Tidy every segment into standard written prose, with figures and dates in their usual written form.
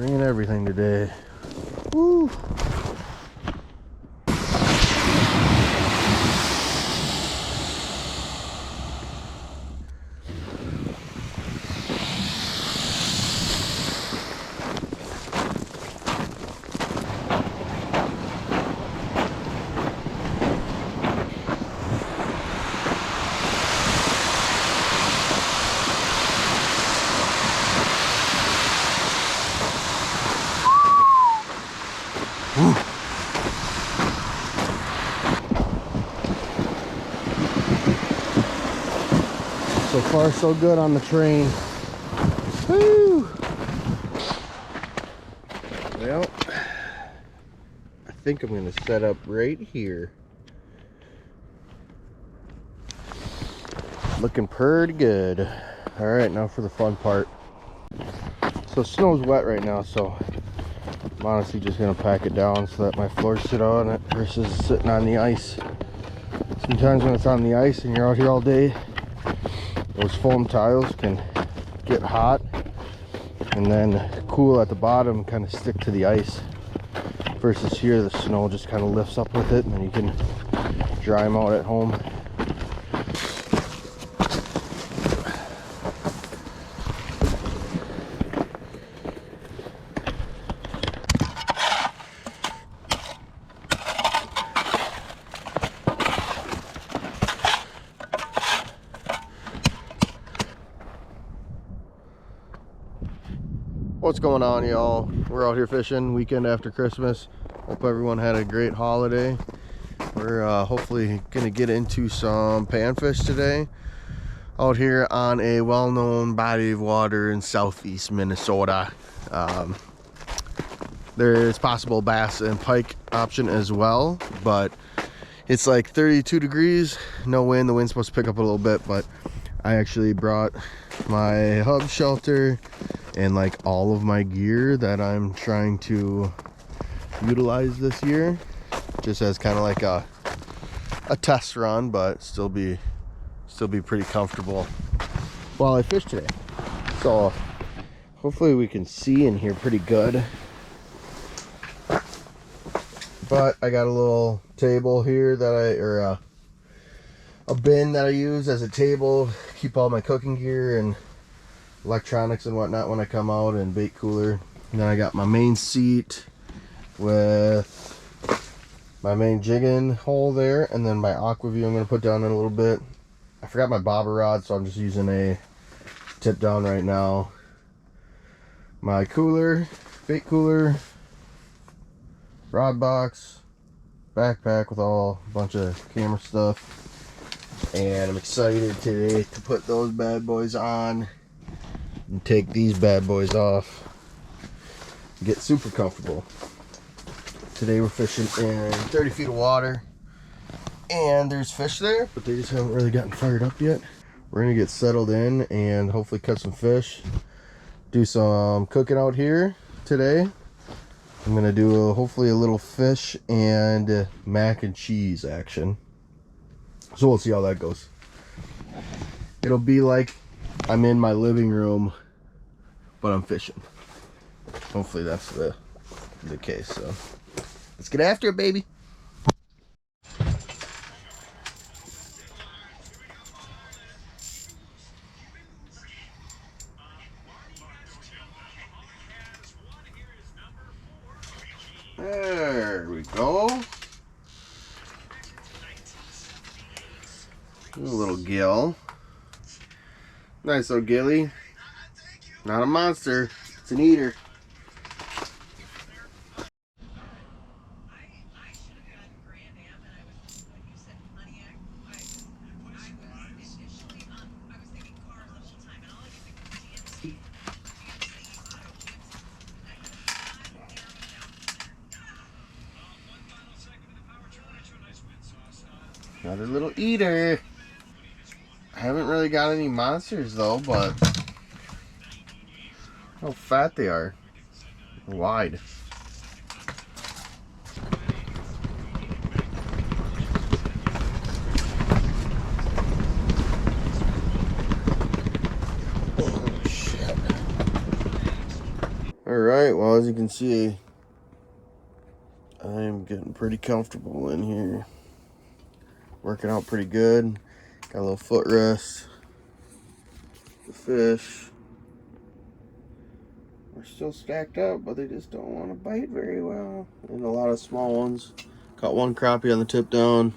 Bringing everything today. Woo! So far, so good on the train. Woo! Well, I think I'm going to set up right here. Looking pretty good. All right, now for the fun part. So snow's wet right now, so I'm honestly just going to pack it down so that my floors sit on it versus sitting on the ice. Sometimes when it's on the ice and you're out here all day, those foam tiles can get hot and then cool at the bottom, kind of stick to the ice. Versus here, the snow just kind of lifts up with it and then you can dry them out at home. What's going on, y'all? We're out here fishing weekend after Christmas. Hope everyone had a great holiday. We're hopefully gonna get into some panfish today out here on a well-known body of water in southeast Minnesota. There's possible bass and pike option as well, but it's like 32 degrees, no wind. The wind's supposed to pick up a little bit, but I actually brought my hub shelter and like all of my gear that I'm trying to utilize this year, just as kind of like a test run, but still be pretty comfortable while I fish today. So hopefully we can see in here pretty good. But I got a little table here that a bin that I use as a table, keep all my cooking gear and electronics and whatnot when I come out, and bait cooler. And then I got my main seat with my main jigging hole there, and then my aqua view I'm going to put down in a little bit. I forgot my bobber rod, so I'm just using a tip down right now. My cooler, bait cooler, rod box, backpack with a bunch of camera stuff, and I'm excited today to put those bad boys on and take these bad boys off and get super comfortable. Today we're fishing in 30 feet of water, and there's fish there, but they just haven't really gotten fired up yet. We're gonna get settled in and hopefully catch some fish, do some cooking out here today. I'm gonna do hopefully a little fish and mac and cheese action, so we'll see how that goes. It'll be like I'm in my living room, but I'm fishing. Hopefully that's the case. So let's get after it, baby. There we go. A little gill. Nice little gilly. Not a monster. It's an eater. Another little eater. I haven't really got any monsters though, but how fat they are. Wide. Alright, well, as you can see, I am getting pretty comfortable in here. Working out pretty good. Got a little footrest. The fish. We're still stacked up, but they just don't want to bite very well. And a lot of small ones. Caught one crappie on the tip down.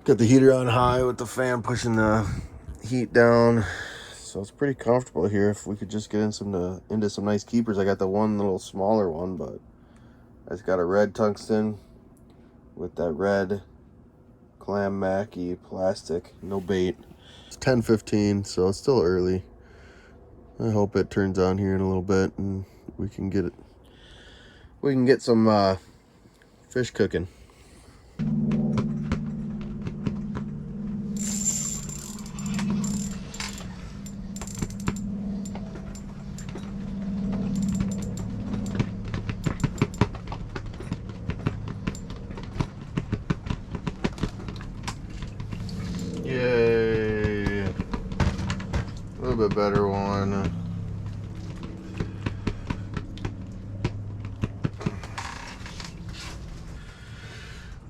Got the heater on high with the fan pushing the heat down. So it's pretty comfortable here. If we could just get into some nice keepers. I got the one little smaller one, but it's got a red tungsten with that red clam mackie plastic, no bait. It's 10:15, so it's still early. I hope it turns on here in a little bit and we can get some fish cooking. Yay! A little bit better one. I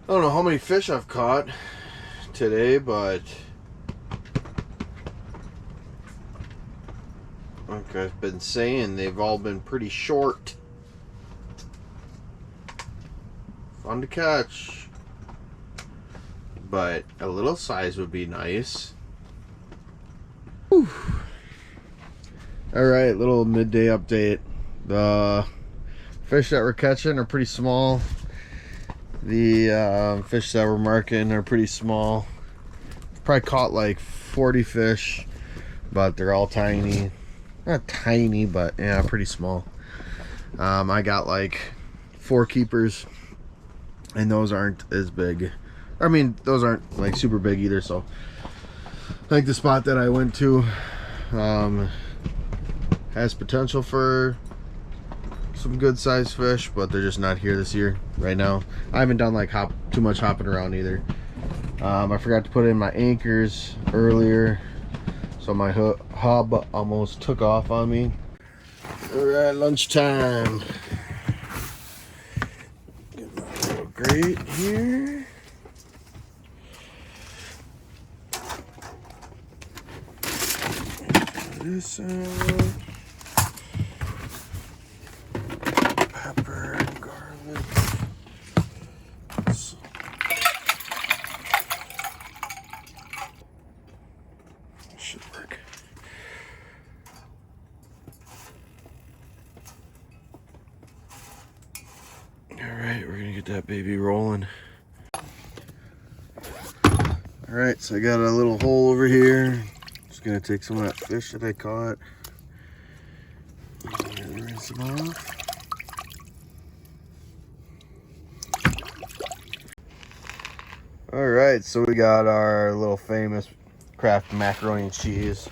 don't know how many fish I've caught today, but like I've been saying, they've all been pretty short. Fun to catch, but a little size would be nice. Whew. All right, little midday update. The fish that we're catching are pretty small. The fish that we're marking are pretty small. Probably caught like 40 fish, but they're all tiny. Not tiny, but yeah, pretty small. I got like 4 keepers, and those aren't as big. I mean, those aren't like super big either. So I think the spot that I went to has potential for some good sized fish, but they're just not here this year right now. I haven't done like too much hopping around either. I forgot to put in my anchors earlier, so my hub almost took off on me. All right, lunchtime. Get my little grate here. This out. Pepper and garlic. That should work. All right, we're gonna get that baby rolling. All right, so I got a little hole over here. Just gonna take some of that fish that I caught and rinse them off. All right, so we got our little famous Kraft macaroni and cheese.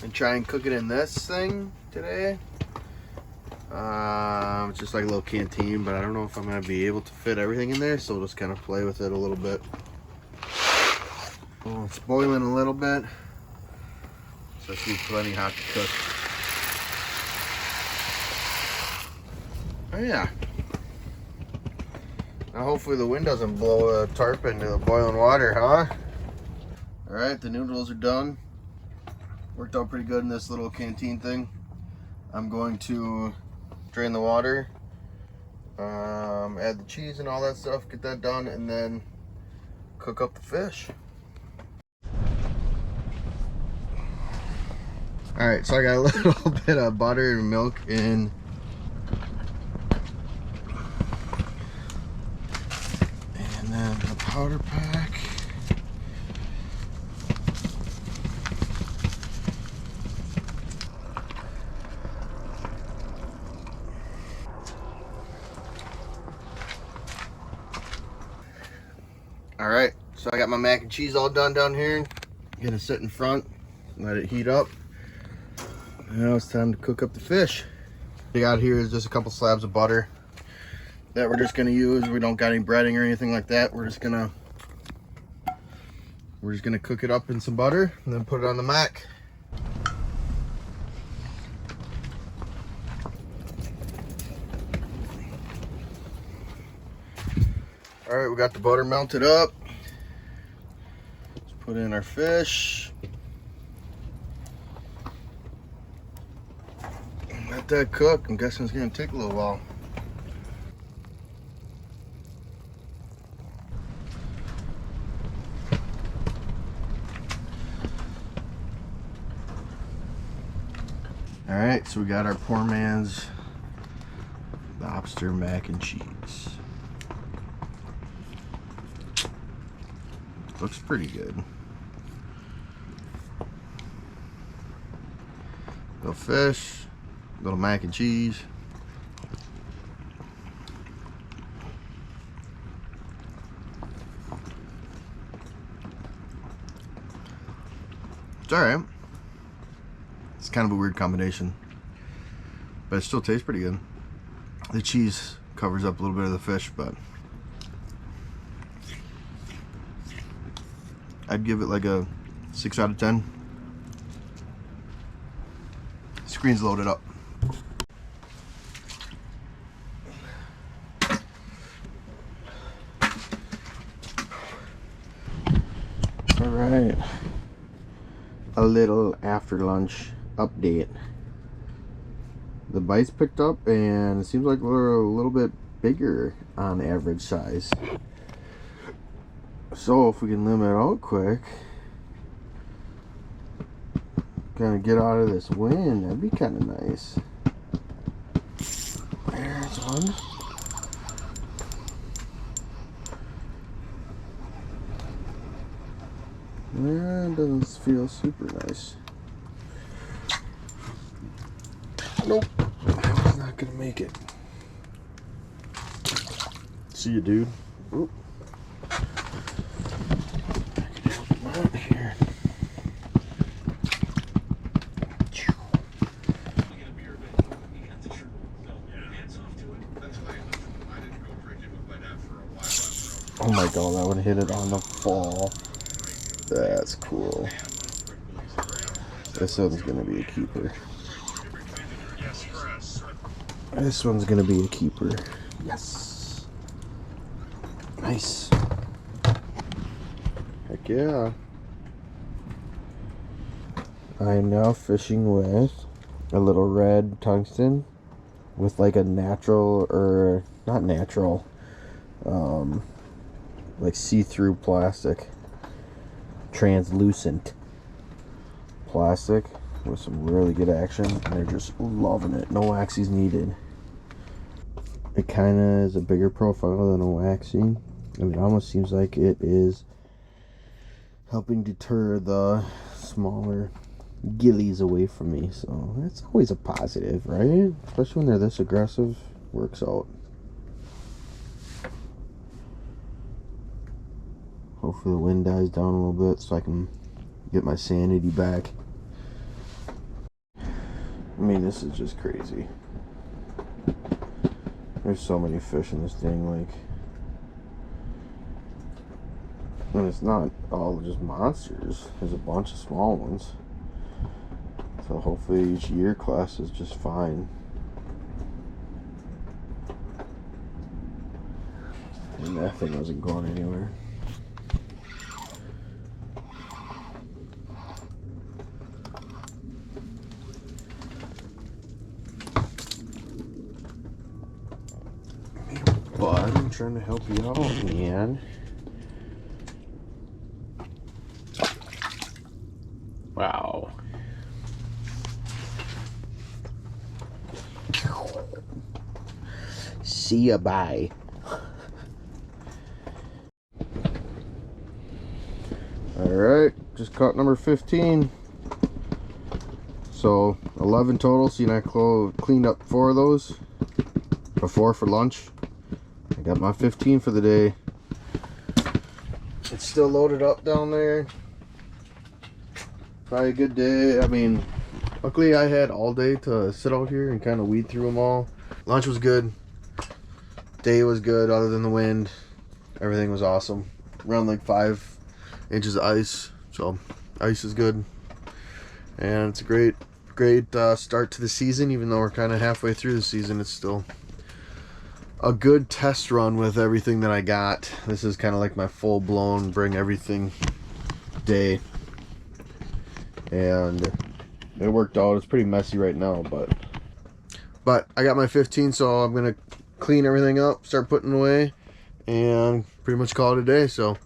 And try and cook it in this thing today. It's just like a little canteen, but I don't know if I'm gonna be able to fit everything in there, so we'll just kind of play with it a little bit. Oh, it's boiling a little bit, so it should be plenty hot to cook. Oh yeah. Now hopefully the wind doesn't blow a tarp into the boiling water, huh? Alright, the noodles are done. Worked out pretty good in this little canteen thing. I'm going to drain the water, add the cheese and all that stuff, get that done, and then cook up the fish. Alright, so I got a little bit of butter and milk in. And then the powder pack. Alright, so I got my mac and cheese all done down here. Gonna sit in front, let it heat up. Now it's time to cook up the fish. What I got here is just a couple slabs of butter that we're just gonna use. We don't got any breading or anything like that. We're just gonna cook it up in some butter and then put it on the mac. All right, we got the butter melted up. Let's put in our fish. Let that cook. I'm guessing it's gonna take a little while. All right, so we got our poor man's lobster mac and cheese. Looks pretty good. Little fish, little mac and cheese. It's all right. It's kind of a weird combination, but it still tastes pretty good. The cheese covers up a little bit of the fish, but I'd give it like a 6 out of 10. Screen's loaded up. All right, a little after lunch update. The bites picked up and it seems like we're a little bit bigger on average size. So if we can limit out quick, kind of get out of this wind, that'd be kind of nice. There's one. Yeah, it doesn't feel super nice. Nope, I was not gonna make it. See you, dude. Oop. Out here. Oh my god, that would hit it on the fall. That's cool. This one's gonna be a keeper. This one's gonna be a keeper. Yes. Nice. Heck yeah. I am now fishing with a little red tungsten with like a natural, or not natural, like see-through plastic, translucent plastic with some really good action, and they're just loving it. No waxies needed. It kind of is a bigger profile than a waxing, and it almost seems like it is helping deter the smaller gillies away from me, so that's always a positive, right? Especially when they're this aggressive. Works out. Hopefully the wind dies down a little bit so I can get my sanity back. I mean, this is just crazy. There's so many fish in this thing, like, and it's not all just monsters. There's a bunch of small ones. So hopefully each year class is just fine. And that thing wasn't going anywhere. But I'm trying to help you out, man. Wow. See ya, bye. Alright, just caught number 15. So 11 total. See, and I cleaned up 4 of those before for lunch. I got my 15 for the day. It's still loaded up down there. Probably a good day. I mean, luckily I had all day to sit out here and kind of weed through them all. Lunch was good. Day was good other than the wind. Everything was awesome. Around like 5 inches of ice. So ice is good. And it's a great start to the season. Even though we're kind of halfway through the season, it's still a good test run with everything that I got. This is kind of like my full-blown bring everything day, and it worked out. It's pretty messy right now, but I got my 15, so I'm gonna clean everything up, start putting away, and pretty much call it a day. So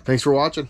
thanks for watching.